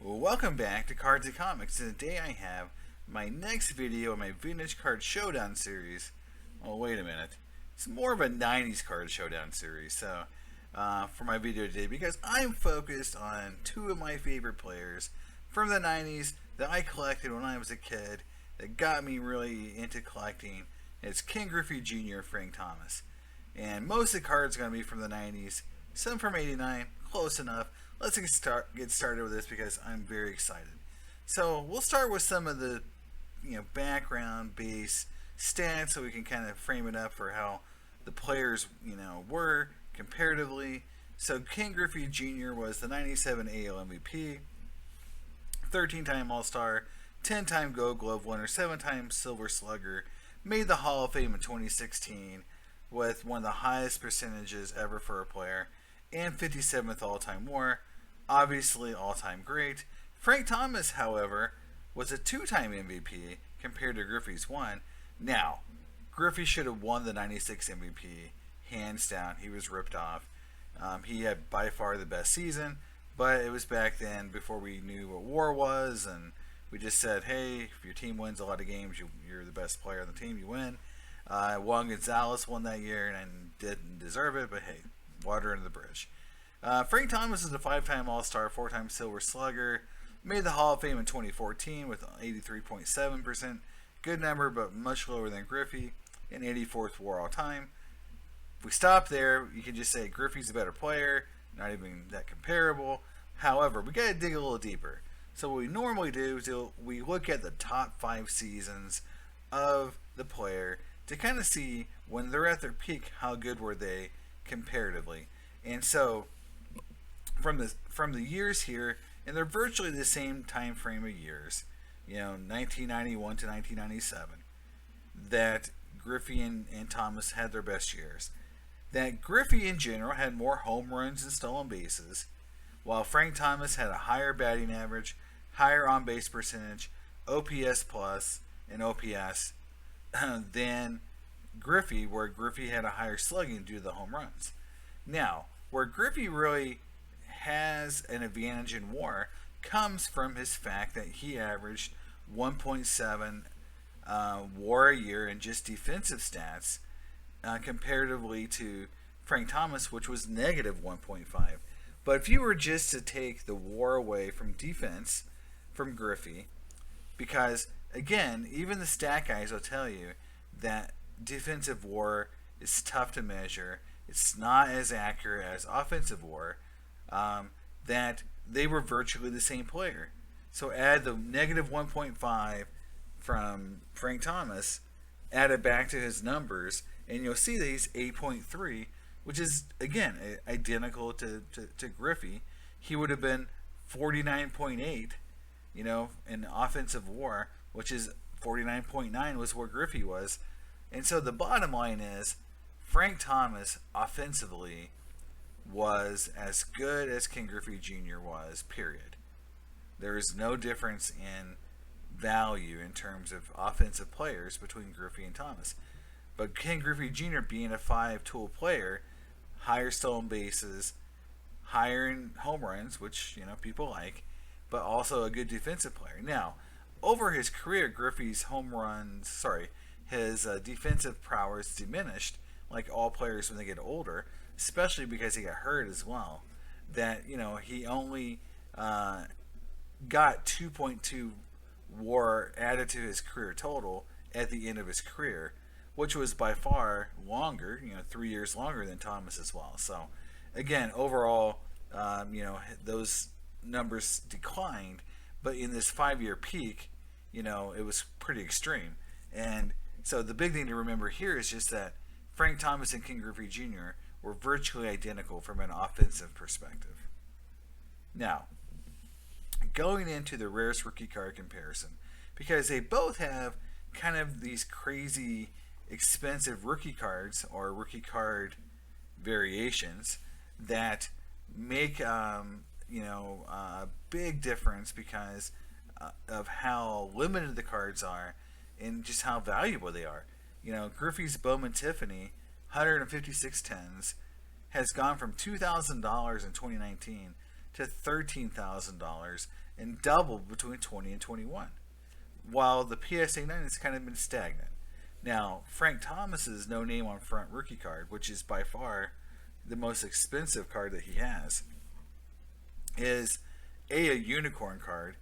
Welcome back to Cards and Comics. Today I have my next video in my Vintage Card Showdown series. Oh, wait a minute. It's more of a 90s Card Showdown series. So, for my video today, because I'm focused on two of my favorite players from the 90s that I collected when I was a kid that got me really into collecting. It's Ken Griffey Jr. and Frank Thomas. And most of the cards are going to be from the 90s, some from 89, close enough. Let's get started with this because I'm very excited. So we'll start with some of the background base stats so we can kind of frame it up for how the players were comparatively. So Ken Griffey Jr. was the 97 AL MVP, 13-time All-Star, 10-time Gold Glove winner, 7-time Silver Slugger, made the Hall of Fame in 2016 with one of the highest percentages ever for a player, and 57th all-time WAR. Obviously all-time great. Frank Thomas, however, was a 2-time MVP compared to Griffey's one. Now, Griffey should have won the 96 MVP, hands down. He was ripped off. He had by far the best season, but it was back then before we knew what WAR was, and we just said, hey, if your team wins a lot of games, you're the best player on the team, you win. Juan Gonzalez won that year and didn't deserve it, but hey, water under the bridge. Frank Thomas is a 5-time All-Star, 4-time Silver Slugger, made the Hall of Fame in 2014 with 83.7%. Good number, but much lower than Griffey, and 84th WAR all-time. If we stop there, you can just say Griffey's a better player, not even that comparable. However, we got to dig a little deeper. So what we normally do is we look at the top 5 seasons of the player to kind of see when they're at their peak, how good were they comparatively. And so from the years here, and they're virtually the same time frame of years, 1991 to 1997, that Griffey and Thomas had their best years. That Griffey in general had more home runs and stolen bases, while Frank Thomas had a higher batting average, higher on-base percentage, OPS plus, and OPS than Griffey, where Griffey had a higher slugging due to the home runs. Now, where Griffey really has an advantage in WAR comes from his fact that he averaged 1.7 WAR a year in just defensive stats comparatively to Frank Thomas, which was negative 1.5. But if you were just to take the WAR away from defense from Griffey, because again, even the stat guys will tell you that defensive WAR is tough to measure. It's not as accurate as offensive WAR. That they were virtually the same player. So add the negative 1.5 from Frank Thomas, add it back to his numbers, and you'll see that he's 8.3, which is, again, identical to Griffey. He would have been 49.8, in offensive WAR, which is 49.9 was where Griffey was. And so the bottom line is, Frank Thomas offensively was as good as Ken Griffey Jr. was, period. There is no difference in value in terms of offensive players between Griffey and Thomas. But Ken Griffey Jr. being a 5-tool player, higher stolen bases, higher in home runs, which people like, but also a good defensive player. Now, over his career, Griffey's his defensive prowess diminished, like all players when they get older, especially because he got hurt as well. That he only got 2.2 WAR added to his career total at the end of his career, which was by far longer, 3 years longer than Thomas as well. So again, overall, those numbers declined, but in this 5-year peak, it was pretty extreme. And so the big thing to remember here is just that Frank Thomas and Ken Griffey Jr. were virtually identical from an offensive perspective. Now, going into the rarest rookie card comparison, because they both have kind of these crazy expensive rookie cards or rookie card variations that make a big difference because of how limited the cards are and just how valuable they are. Griffey's Bowman Tiffany 156 tens has gone from $2,000 in 2019 to $13,000 and doubled between 20 and 21, while the PSA 9 has kind of been stagnant. Now, Frank Thomas's no name on front rookie card, which is by far the most expensive card that he has, is a unicorn card.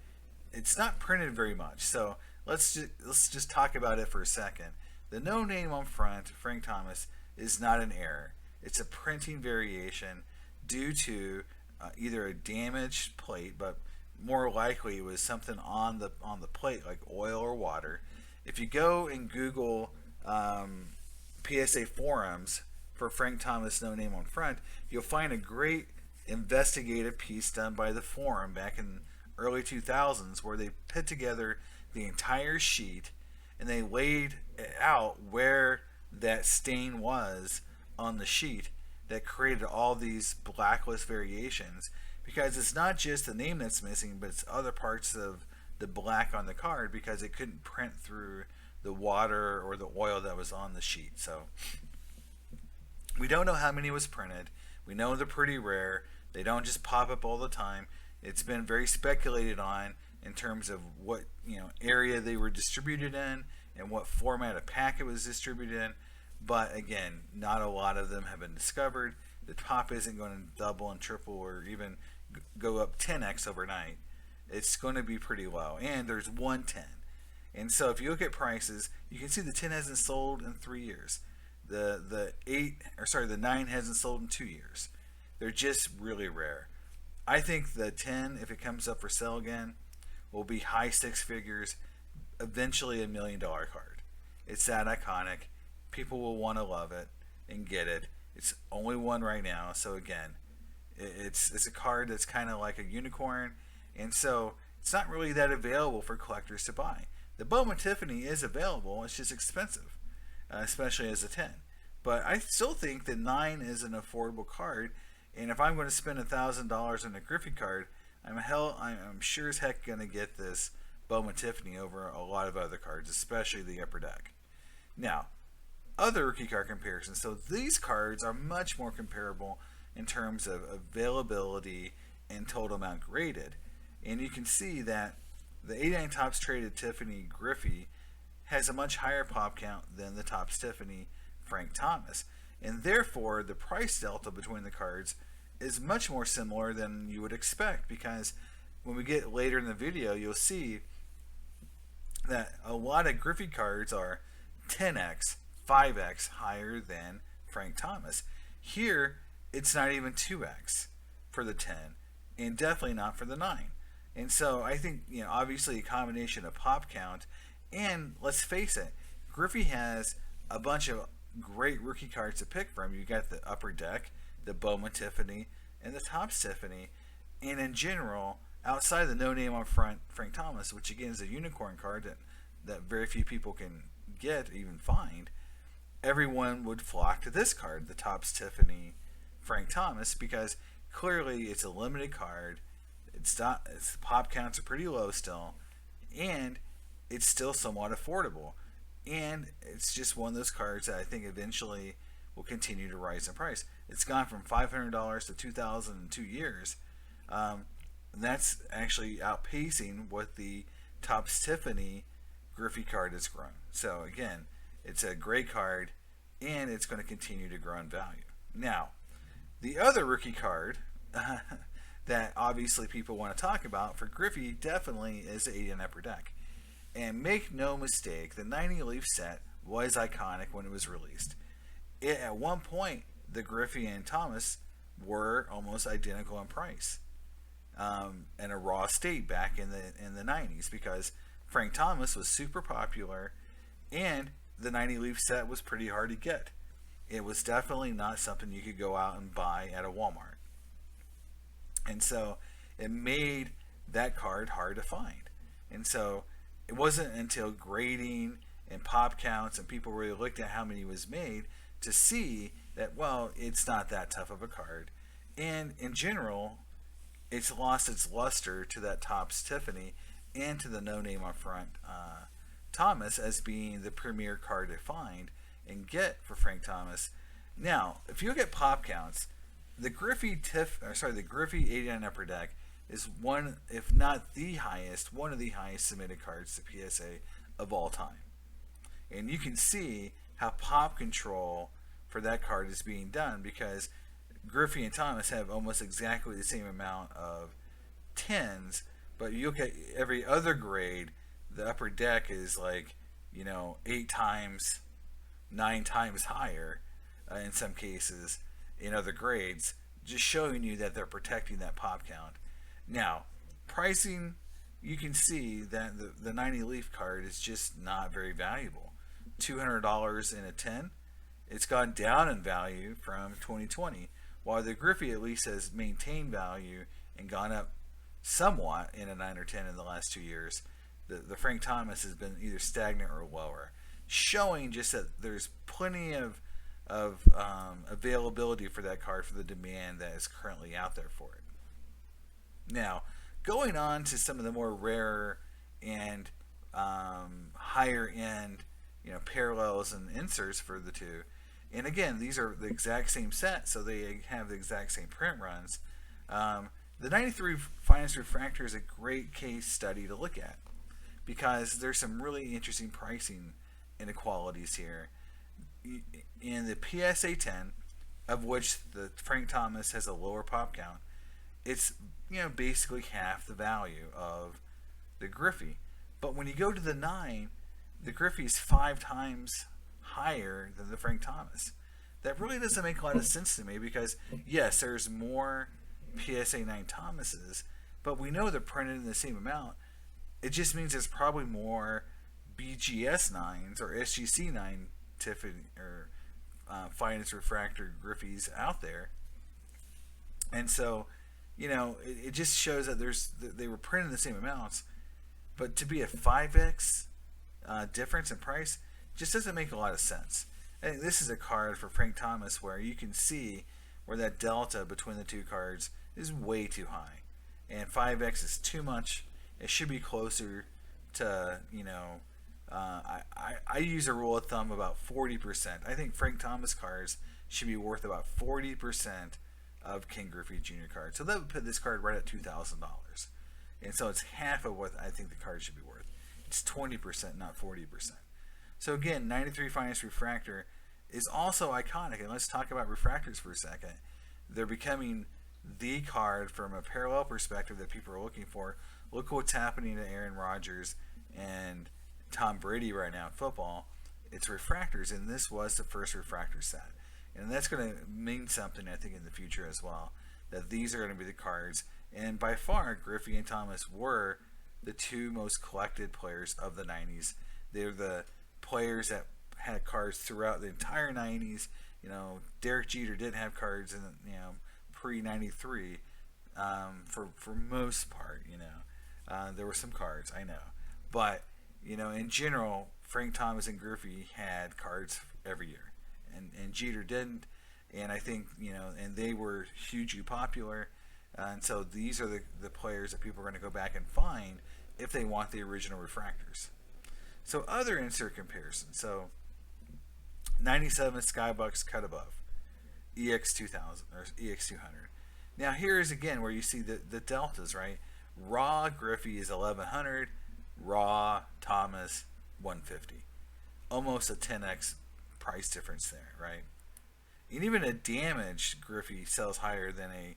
It's not printed very much, so let's just talk about it for a second. The no name on front, Frank Thomas, is not an error. It's a printing variation due to either a damaged plate, but more likely it was something on the plate like oil or water. If you go and Google PSA forums for Frank Thomas no name on front, you'll find a great investigative piece done by the forum back in early 2000s where they put together the entire sheet and they laid out where that stain was on the sheet that created all these blacklist variations, because it's not just the name that's missing, but it's other parts of the black on the card because it couldn't print through the water or the oil that was on the sheet. So we don't know how many was printed. We know they're pretty rare. They don't just pop up all the time. It's been very speculated on in terms of what area they were distributed in and what format of pack it was distributed in. But again, not a lot of them have been discovered. The top isn't going to double and triple or even go up 10x overnight. It's going to be pretty low. And there's 110. And so if you look at prices, you can see the 10 hasn't sold in 3 years. The 9 hasn't sold in 2 years. They're just really rare. I think the 10, if it comes up for sale again, will be high six figures, eventually $1 million card. It's that iconic. People will want to love it and get it. It's only one right now, so again, it's a card that's kind of like a unicorn, and so it's not really that available for collectors to buy. The Bowman Tiffany is available. It's just expensive, especially as a 10. But I still think that 9 is an affordable card, and if I'm going to spend $1,000 on a Griffey card, I'm sure as heck going to get this Bowman Tiffany over a lot of other cards, especially the Upper Deck. Now, other rookie card comparisons. So these cards are much more comparable in terms of availability and total amount graded. And you can see that the 89 Topps Traded Tiffany Griffey has a much higher pop count than the Topps Tiffany Frank Thomas. And therefore, the price delta between the cards is much more similar than you would expect, because when we get later in the video, you'll see that a lot of Griffey cards are 10x, 5x higher than Frank Thomas. Here, it's not even 2x for the 10, and definitely not for the 9. And so I think, obviously a combination of pop count, and let's face it, Griffey has a bunch of great rookie cards to pick from. You got the Upper Deck, the Bowman Tiffany, and the Topps Tiffany. And in general, outside of the no name on front Frank Thomas, which again is a unicorn card that very few people can get, even find, everyone would flock to this card, the Topps Tiffany Frank Thomas, because clearly it's a limited card. Its pop counts are pretty low still, and it's still somewhat affordable. And it's just one of those cards that I think eventually will continue to rise in price. It's gone from $500 to $2,000 in 2 years. And that's actually outpacing what the Topps Tiffany Griffey card has grown. So again, it's a great card, and it's going to continue to grow in value. Now, the other rookie card that obviously people want to talk about for Griffey definitely is the 80 and Upper Deck. And make no mistake, the 90 Leaf set was iconic when it was released. At one point, the Griffey and Thomas were almost identical in price, in a raw state back in the 90s, because Frank Thomas was super popular, and the 90 Leaf set was pretty hard to get. It was definitely not something you could go out and buy at a Walmart. And so it made that card hard to find. And so it wasn't until grading and pop counts and people really looked at how many was made to see that, well, it's not that tough of a card. And in general, it's lost its luster to that Topps Tiffany and to the no name on front Thomas as being the premier card to find and get for Frank Thomas. Now, if you look at pop counts, the the Griffey 89 Upper Deck is one, if not the highest, one of the highest submitted cards to PSA of all time. And you can see how pop control for that card is being done, because Griffey and Thomas have almost exactly the same amount of 10s, but you look at every other grade, the upper deck is like, 8 times, 9 times higher in some cases in other grades, just showing you that they're protecting that pop count. Now, pricing, you can see that the 90 Leaf card is just not very valuable. $200 in a 10. It's gone down in value from 2020, while the Griffey at least has maintained value and gone up somewhat in a 9 or 10 in the last 2 years. The Frank Thomas has been either stagnant or lower, showing just that there's plenty of availability for that card for the demand that is currently out there for it. Now, going on to some of the more rare and higher end, parallels and inserts for the two. And again, these are the exact same set, so they have the exact same print runs. The 93 Finest Refractor is a great case study to look at, because there's some really interesting pricing inequalities here. In the PSA 10, of which the Frank Thomas has a lower pop count, it's basically half the value of the Griffey. But when you go to the 9, the Griffey is 5 times higher than the Frank Thomas. That really doesn't make a lot of sense to me, because yes, there's more PSA 9 Thomases, but we know they're printed in the same amount. It just means there's probably more BGS 9s or SGC 9 Tiffany or Finest Refractor Griffeys out there. And so, it just shows that they were printed in the same amounts, but to be a 5x difference in price just doesn't make a lot of sense. I think this is a card for Frank Thomas where you can see where that delta between the two cards is way too high, and 5x is too much. It should be closer to, I use a rule of thumb about 40%. I think Frank Thomas cards should be worth about 40% of Ken Griffey Jr. cards. So that would put this card right at $2,000. And so it's half of what I think the card should be worth. It's 20%, not 40%. So again, 93 Finest Refractor is also iconic. And let's talk about refractors for a second. They're becoming the card from a parallel perspective that people are looking for. Look what's happening to Aaron Rodgers and Tom Brady right now in football. It's refractors, and this was the first refractor set. And that's going to mean something, I think, in the future as well, that these are going to be the cards. And by far, Griffey and Thomas were the two most collected players of the 90s. They're the players that had cards throughout the entire 90s. Derek Jeter didn't have cards in pre-93 for most part. There were some cards, I know, but in general, Frank Thomas and Griffey had cards every year, and Jeter didn't. And I think and they were hugely popular, and so these are the players that people are going to go back and find if they want the original refractors. So other insert comparisons. So 97 Skybucks Cut Above, EX2000 or EX200. Now here's again where you see the deltas, right? Raw Griffey is 1100, raw Thomas 150. Almost a 10x price difference there, right? And even a damaged Griffey sells higher than a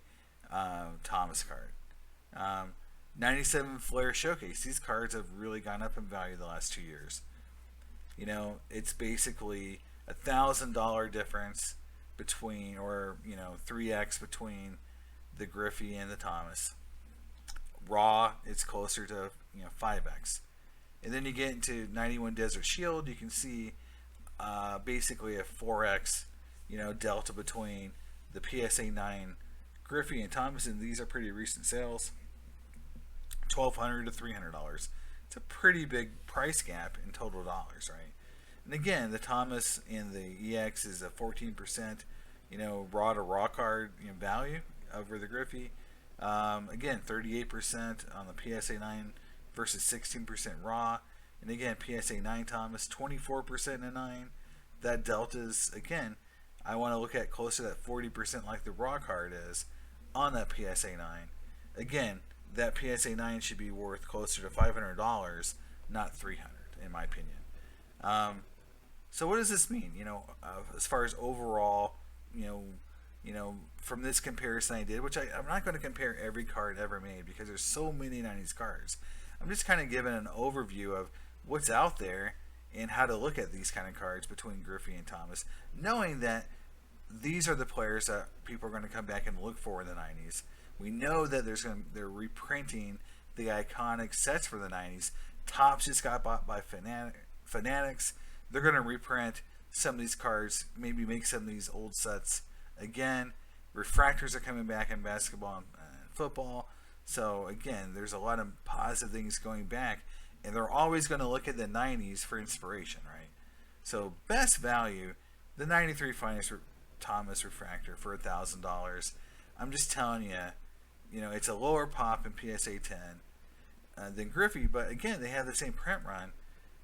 Thomas card. 97 Flair Showcase. These cards have really gone up in value the last 2 years. It's basically $1,000 difference between, or 3x between the Griffey and the Thomas. Raw, it's closer to 5x. And then you get into 91 Desert Shield. You can see basically a 4x delta between the PSA 9 Griffey and Thomas, and these are pretty recent sales. $1,200 to $300. It's a pretty big price gap in total dollars, right? And again, the Thomas and the EX is a 14%, raw to raw card value over the Griffey. Again, 38% on the PSA 9 versus 16% raw. And again, PSA 9 Thomas, 24% in 9. That delta is, again, I want to look at closer to that 40% like the raw card is on that PSA 9. Again, that PSA 9 should be worth closer to $500, not $300, in my opinion. So what does this mean? As far as overall, from this comparison I did, which I'm not going to compare every card ever made because there's so many 90s cards. I'm just kind of giving an overview of what's out there and how to look at these kind of cards between Griffey and Thomas, knowing that these are the players that people are going to come back and look for in the 90s. We know that they're reprinting the iconic sets for the 90s. Topps just got bought by Fanatics. They're going to reprint some of these cards, maybe make some of these old sets again. Refractors are coming back in basketball and football. So again, there's a lot of positive things going back, and they're always going to look at the 90s for inspiration, right? So best value, the 93 Finest Thomas Refractor for $1,000. I'm just telling you, it's a lower pop in PSA 10 than Griffey, but again, they have the same print run.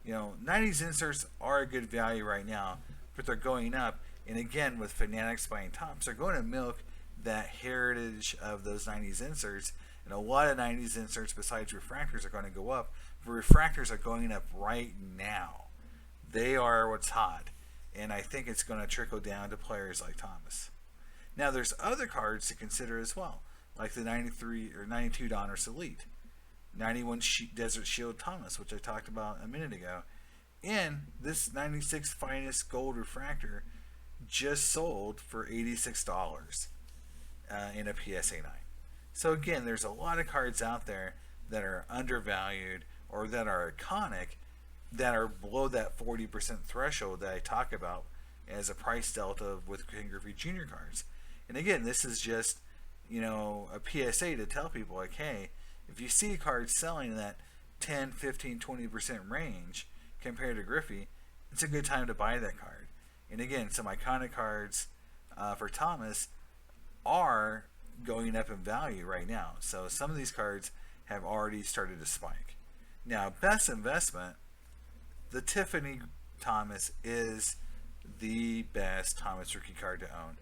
90s inserts are a good value right now, but they're going up. And again, with Fanatics buying Topps, they're going to milk that heritage of those 90s inserts. And a lot of 90s inserts besides refractors are going to go up. But refractors are going up right now. They are what's hot. And I think it's going to trickle down to players like Thomas. Now, there's other cards to consider as well, like the 93 or 92 Donruss Elite, 91 Desert Shield Thomas, which I talked about a minute ago, and this 96 Finest Gold Refractor just sold for $86 in a PSA 9. So again, there's a lot of cards out there that are undervalued or that are iconic that are below that 40% threshold that I talk about as a price delta with Ken Griffey Jr. cards. And again, this is just, a PSA to tell people, like, hey, if you see cards selling in that 10, 15, 20% range compared to Griffey, it's a good time to buy that card. And again, some iconic cards for Thomas are going up in value right now. So some of these cards have already started to spike. Now, best investment, the Tiffany Thomas is the best Thomas rookie card to own.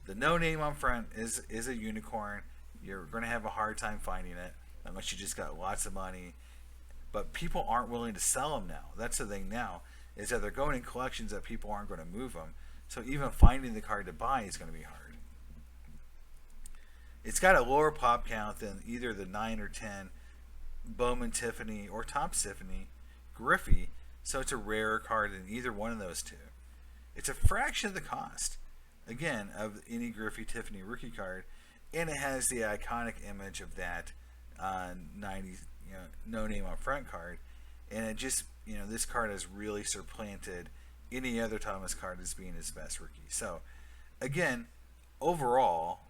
The no name on front is a unicorn. You're going to have a hard time finding it unless you just got lots of money. But people aren't willing to sell them now. That's the thing now, is that they're going in collections that people aren't going to move them. So even finding the card to buy is going to be hard. It's got a lower pop count than either the 9 or 10 Bowman Tiffany or Topps Tiffany Griffey, so it's a rarer card than either one of those two. It's a fraction of the cost, again, of any Griffey Tiffany rookie card, and it has the iconic image of that 90s, no name on front card, and it just, this card has really supplanted any other Thomas card as being his best rookie. So, again, overall,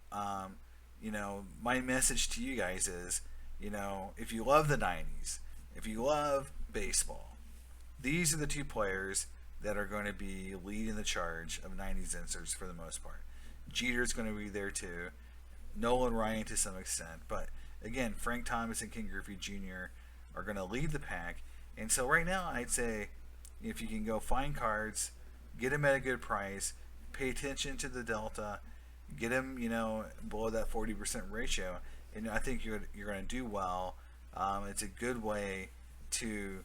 my message to you guys is, if you love the 90s, if you love baseball, these are the two players that are going to be leading the charge of 90s inserts for the most part. Jeter's going to be there too. Nolan Ryan to some extent. But again, Frank Thomas and Ken Griffey Jr. are going to lead the pack. And so right now, I'd say if you can go find cards, get them at a good price, pay attention to the delta, get them, below that 40% ratio, and I think you're going to do well. It's a good way to,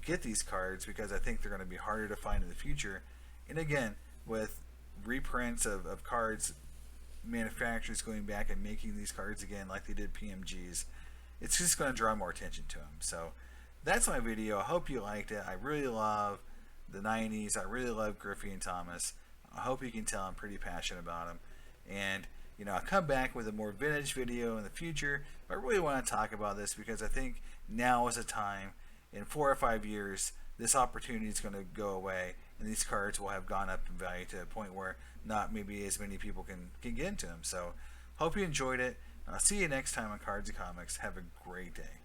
get these cards because I think they're going to be harder to find in the future. And again, with reprints of cards, manufacturers going back and making these cards again like they did PMGs, it's just going to draw more attention to them. So that's my video. I hope you liked it. I really love the 90s. I really love Griffey and Thomas. I hope you can tell I'm pretty passionate about them. And I'll come back with a more vintage video in the future. But I really want to talk about this because I think now is a time. In 4 or 5 years, this opportunity is going to go away, and these cards will have gone up in value to a point where not maybe as many people can get into them. So, hope you enjoyed it. I'll see you next time on Cards and Comics. Have a great day.